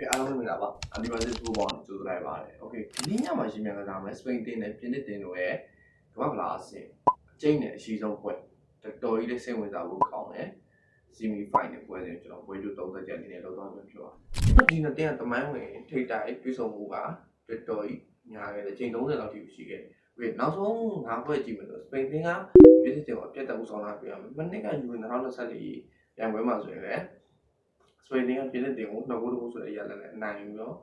အားလုံးမင်္ဂလာပါအဒီပါစစ်ထိုးပေါင်းကြိုးလိုက်ပါတယ်โอเคဒီနေ့ညမှာရှင်းပြကစားမယ်စပိန်တင်းနဲ့ပြင်သစ်တင်းတို့ရဲ့ကမ္ဘာ့ဖလားအဆင့်အကျိန်းနဲ့အရှိဆုံးပွဲတော်ကြီးလေးစိတ်ဝင်စားဖို့ကောင်းတယ်ဆီမီဖိုင်နယ်ပွဲစဉ်ကျွန်တော်ပွဲကြို30ချက်အနေနဲ့လောက်တော့ပြောပါဒီနေ့တင်းကတမိုင်းဝင်ထိတ်တိုက်ပြေဆုံးမှုကတော်ကြီးညာခဲ့တယ်ချိန်30လောက်ထိရှိခဲ့ပြီးနောက်ဆုံး5ပွဲကြည့်မယ်ဆိုစပိန်တင်းကပြင်သစ်တင်းကိုအပြတ်တက်ဦးဆောင်လာပြရမယ်မနစ်ကယူ2024ရန်ပွဲမှာဆိုရင်လည်းစပိန်တင်းကပြင်သစ်တင်းကိုနောက်ကိုဆိုတဲ့အရာလည်းအနိုင်ယူတော့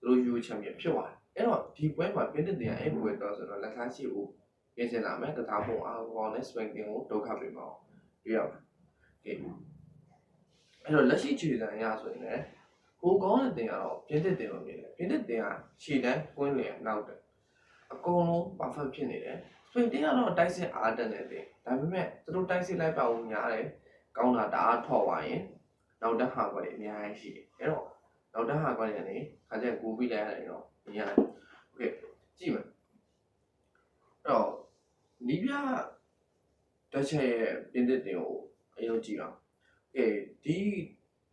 သူတို့ယူချန်ပီယံဖြစ်သွားတယ်အဲ့တော့ဒီပွဲမှာပြင်သစ်တင်းကအဲ့ပွဲတော့ဆိုတော့လက်စားရှိဖို့ပြင်ဆင်လာမယ်ကစားပုံအားကောင်းနဲ့စပိန်တင်းကိုဒုက္ခပေးမှာတွေ့ရမှာโอเคအဲ့တော့လက်ရှိခြေစံရဆိုရင်လည်းဟိုကောင်းတဲ့တင်ကတော့ပြင်သစ်တင်လို့မြင်တယ်ပြင်သစ်တင်ကခြေတန်းကွင်းလျင်နောက်တယ်အကုန်လုံး perfect ဖြစ်နေတယ်စပိန်တင်ကတော့တိုက်စစ်အားတက်နေတယ်ဒါပေမဲ့သူတို့တိုက်စစ်လိုက်ပါဦးများတယ်ကောင်းတာတအားထော်သွားရင်နောက်တက်ဟာကွက်တွေအများကြီးရှိတယ်အဲ့တော့နောက်တက်ဟာကွက်တွေကနေခါကျကူပြီးလိုက်ရတယ်တော့မရဘူးโอเคကြည့်မယ်အဲ့တော့နီးပြတက်ချက်ရဲ့ပြင်သစ်တင်ကိုအရင်ကြည့်အောင်โอเคဒ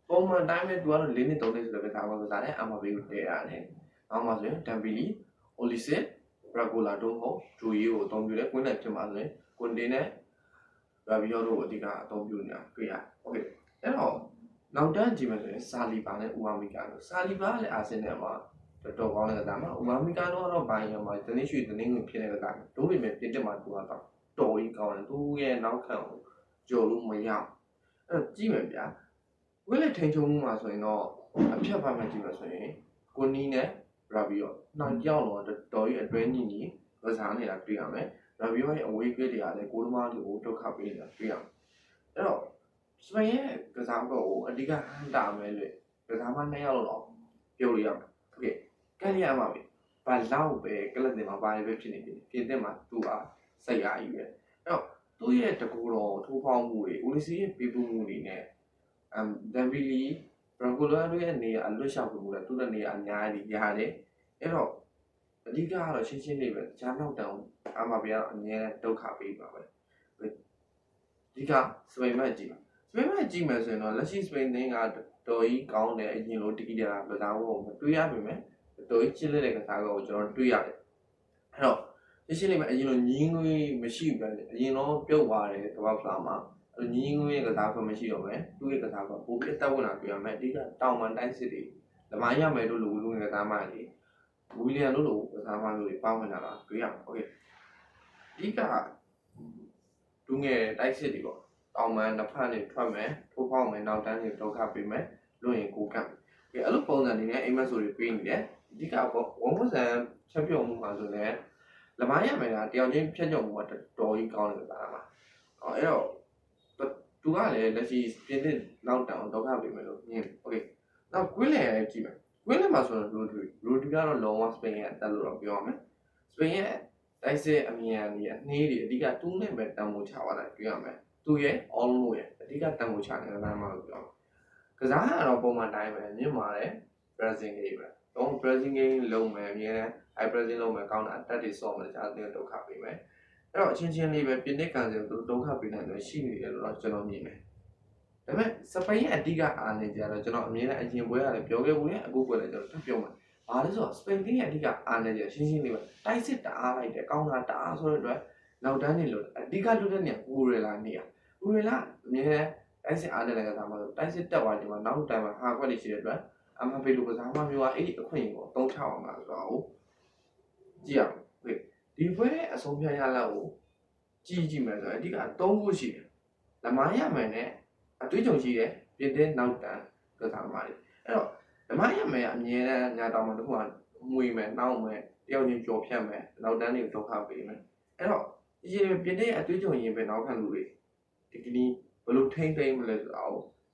ီပုံမှန်တိုင်းပဲသူကတော့4နှစ်3နှစ်ဆိုတော့ပဲဒါမှမဟုတ်တယ်အမဘေးကိုတည့်ရတယ်။နောက်မှဆိုရင်ဒမ်ဘီလီ၊အိုလီစစ်၊ဘရာဂိုလာတို့ကိုဂျိုယီကိုအသုံးပြုတယ်။ကွင်းနဲ့ဖြစ်မှာဆိုရင်ကွန်တေနဲ့ရာဘီယိုတို့ကိုအဓိကအသုံးပြုနေတာတွေ့ရတယ်။ Okay အဲ့တော့နောက်တန်းကြည့်မယ်ဆိုရင်ဆာလီဘာနဲ့ဥမာမီကာတို့ဆာလီဘာလည်းအာဆင်နယ်မှာတော်ကောင်းတဲ့ကစားမှာဥမာမီကာတို့ကတော့ဘိုင်းရမှာတနည်းရွှေတနည်းငွေဖြစ်တဲ့ကစားတို့ပေမဲ့ပြင်တက်မှာသူကတော့တော်ကြီးကောင်းတယ်သူရဲ့နောက်ခံကိုကြော်လို့မရအောင်အဲ့တော့ကြည့်မယ်ဗျာဝိလက်ထိန်ချုံမှုမှာဆိုရင်တော့အဖြတ်ဖတ်မှကြည့်မှာဆိုရင်ကိုနီနဲ့ရာဘီယိုနောက်ကြောက်တော့တော်ကြီးအတွဲညီညီကစားနေတာတွေ့ရမယ်ရာဘီယိုရဲ့အဝေးကလေးတွေကလည်းကိုသမားတွေကိုဒုက္ခပေးနေတာတွေ့ရမယ်အဲ့တော့စပိန်ရဲ့ကစားကောကိုအဓိကဟန်တာမယ်လို့ကစားမ2ယောက်လောက်ပြောလို့ရမယ်โอเคကဲရမှာပြီဘာလောက်ပဲကလပ်တင်မှာဘာပဲဖြစ်နေပြီပြင်သစ်မှာသူ့အားစိတ်အားကြီးပဲအဲ့တော့သူ့ရဲ့တကူတော်ထိုးဖောက်မှုတွေဦးလီစီရဲ့ပေးပို့မှုတွေနဲ့ဒမ်ဘီလီဘရာဂိုလာတို့ရဲ့နေရာအလွတ်လျှောက်မှုလည်းသူ့တဲ့နေရာအများကြီးရတယ်အဲ့တော့အဓိကကတော့ရှင်းရှင်းလေးပဲဂျာနောက်တောင်အာမဘီကအမြဲဒုက္ခပေးပါပဲဒီကစပိန်မတ်ကြည့်ပါစပိန်မတ်ကြည့်မယ်ဆိုရင်တော့လက်ရှိစပိန်တင်းကတော်ကြီးကောင်းတယ်အရင်လိုတတိယကစားဖို့မတွေးရပါမယ်တော်ကြီးချစ်လက်တဲ့ကစားကောကိုကျွန်တော်တွေးရတယ်အဲ့တော့ရှင်းရှင်းလေးပဲအရင်လိုညီးငွေးမရှိဘူးပဲအရင်တော့ပြုတ်သွားတယ်ကမ္ဘာဖလားမှာညီးငွေးရဲ့ကစားခွင့်မရှိတော့မယ်သူ့ရဲ့ကစားခွင့်ပိုပြတ်တက်ဝင်လာတွေ့ရမယ်အဓိကတောင်ပန်တိုင်းစစ်တွေလမိုင်းရမယ်လို့လူငယ်ကစားမှတွေဝီလီယံတို့လိုကစားမှမျိုးတွေပေါင်းဝင်လာတာတွေ့ရမယ်โอเคအဓိကလူငယ်တိုက်စစ်တွေပေါ့တောင်ပန်တစ်ဖက်နဲ့ထွက်မယ်ထိုးဖောက်မယ်နောက်တန်းတွေဒုက္ခပေးမယ်လွတ်ရင်ကိုကန့်အဲ့လိုပုံစံတွေနဲ့အိမ်မက်ဆိုတွေပေးနေတယ်အဓိကဝန်ဝဆန်ချက်ပြုံမှုမှာဆိုလည်းလမိုင်းရမယ်ကတယောက်ချင်းဖြတ်ကျော်မှုကတော်ကြီးကောင်းတယ်ကစားမှာအဲ့တော့သူကလည်းလက်ရှိပြင်သစ်နောက်တောင်ဒုက္ခပေးမယ်လို့မြင်โอเคနောက်ကွင်းလည်ကြည့်မယ်ကွင်းလည်မှာဆိုတော့ရိုဒီကတော့လောဝစပိန်ရဲ့အတက်လို့တော့ပြောရမယ်စပိန်ရဲ့တိုက်စစ်အမြန်ကြီးအနှေးတွေအဓိကတူးနဲ့ပဲတန်ဖိုးချသွားတယ်တွေ့ရမယ်သူရဲ့ all လို့ရဲ့အဓိကတန်ဖိုးချနေတဲ့လမ်းမှာလို့ပြောကစားကတော့ပုံမှန်တိုင်းပဲမြင်ပါတယ် Brazil game ပဲတော့ Brazil game လုံးမယ်အမြဲတမ်း high Brazil လုံးမယ်ကောင်းတာအတက်တွေဆော့မယ်ကြားတဲ့ဒုက္ခပေးမယ်အဲ့တော့အချင်းချင်းလေးပဲပြင်သစ်ကန်စီသူဒုက္ခပေးနိုင်တယ်ရှိနေတယ်လို့တော့ကျွန်တော်မြင်တယ်ဒါပေမဲ့စပိန်ရဲ့အဓိကအားနေကြတော့ကျွန်တော်အမြင်နဲ့အရင်ပွဲရတယ်ပြောခဲ့ဘူးလေအခုပွဲလည်းကျွန်တော်ထပ်ပြောမယ်ဘာလဲဆိုတော့စပိန်ရဲ့အဓိကအားနေကြရှင်းရှင်းလေးပဲတိုက်စစ်တအားလိုက်တယ်ကောင်းတာတအားဆိုတဲ့အတွက်နောက်တန်းနေလို့အဓိကလွတ်တဲ့နေရာဦးရလာနေရဦးရလာအမြင်နဲ့တိုက်စစ်အားနေတဲ့ကစားမှဆိုတိုက်စစ်တက်သွားတယ်မှာနောက်တိုင်းမှာဟာခွက်တွေရှိတဲ့အတွက်အမဖေလိုကစားမှမျိုးကအဲ့ဒီအခွင့်အရေးကိုတုံးချအောင်ပါဆိုတော့ကြည့်ရအောင်ဒီပွဲရဲ့အဆုံးဖြတ်ရလောက်ကိုကြည့်မယ်ဆိုတော့အဓိက3ခုရှိတယ်လမိုင်းရမယ်နဲ့အတွေးကြုံရှိတယ်ပြင်တဲ့နောက်တန်းကစားမှာလေအဲ့တော့လမိုင်းရမယ်ကအမြဲတမ်းညာတောင်မှာတစ်ခုကငွေမယ်နှောင်းမယ်တယောက်ချင်းကြော်ဖြတ်မယ်နောက်တန်းတွေကိုဒုက္ခပေးမယ်အဲ့တော့ဒီပြင်တဲ့အတွေးကြုံရင်ပဲနောက်ခံလူတွေဒီကနေ့ဘယ်လိုထိမ့်သိမ်းမလဲဆိုတော့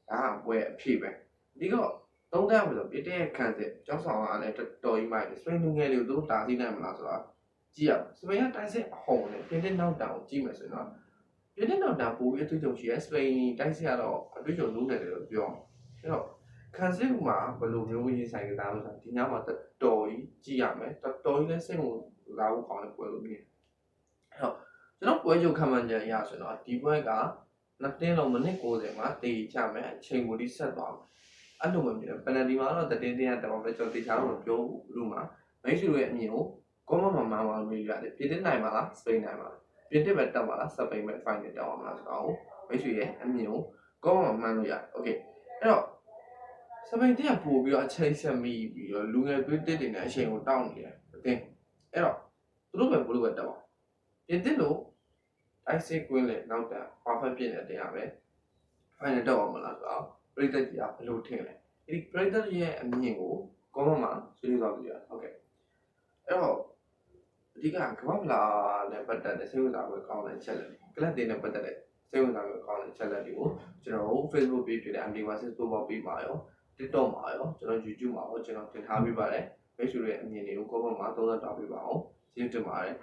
ဒါကပွဲအဖြစ်ပဲဒီကသုံးသပ်ရလို့ပြတဲ့ခံစစ်ကျောင်းဆောင်ကလည်းတော်ကြီးမိုက်စပိန်လူငယ်တွေကိုသူတို့တာသိနိုင်မလားဆိုတာကြည့်ရစပိန်ကတိုက်စစ်အဟုန်နဲ့ပြင်တဲ့နောက်တောင်ကြည့်မယ်ဆိုတော့ပြင်တဲ့နောက်တောင်ပိုပြီးအတွေ့အကြုံရှိရဲစပိန်တိုက်စစ်ကတော့အတွေ့အကြုံလုံးနေတယ်လို့ပြောအဲ့တော့ခံစစ်မှာဘယ်လိုမျိုးရေးဆိုင်ကစားလို့ဆိုတာဒီညမှာတော်ကြီးကြည့်ရမယ်တော်ကြီးလည်းစိတ်ဝင်စားဖို့ကောင်းတဲ့ပွဲလို့မြင်အဲ့တော့ကျွန်တော်ပွဲချုပ်ခံမှန်းချက်အရဆိုတော့ဒီပွဲကနှစ်တင်းလုံးမိနစ်60မှာတည်ချမယ်အချိန်ကိုဒီဆက်သွားမယ် အဲ့လိုမှမြင်တယ်ပနဒီမှာတော့တတင်းတင်းကတော့ပဲကျွန်တော်တေချာတော့ပြောလို့မှာမိတ်ဆွေတို့ရဲ့အမြင်ကိုကောမမမှန်ပါလို့ရတယ်ပြင်သစ်နိုင်ပါလားစပိန်နိုင်ပါလားပြင်သစ်ပဲတက်ပါလားစပိန်ပဲ final တက်အောင်မလားဆိုတော့မိတ်ဆွေရဲ့အမြင်ကိုကောမမှန်လို့ရတယ်โอเคအဲ့တော့စပိန်တက်ပို့ပြီးတော့အချိန်ဆက်မိပြီးတော့လူငယ်သွေးတက်တွေနဲ့အချိန်ကိုတောင်းနေတယ်အတင်းအဲ့တော့သူတို့ပဲဘလို့ပဲတက်ပါပြင်သစ်လို့တိုက်စစ်ကွင်းလေနောက်တာ perfect ဖြစ်နေတဲ့အပဲ final တက်အောင်မလားဆိုတော့ပရိသတ်ကြီးကဘလို့ထင်လဲဒီပရိသတ်ရဲ့အမြင်ကိုကောမမှာဆွေးနွေးသွားကြရအောင်โอเคအဲ့တော့အဓိကကမ္ဘာ့ဖလားနဲ့ပတ်သက်တဲ့စိတ်ဝင်စားမှုကောင်းတဲ့ချက်လက်ကလပ်တင်နဲ့ပတ်သက်တဲ့စိတ်ဝင်စားမှုကောင်းတဲ့ချက်လက်တွေကိုကျွန်တော်တို့ Facebook page တွေနဲ့ MD Versus Football page မှာရော TikTok မှာရောကျွန်တော် YouTube မှာရောကျွန်တော်တင်ထားပေးပါတယ်မိတ်ဆွေတွေရဲ့အမြင်တွေကို comment မှာသုံးသပ်တောင်းပေးပါအောင်ကျေးဇူးတင်ပါတယ်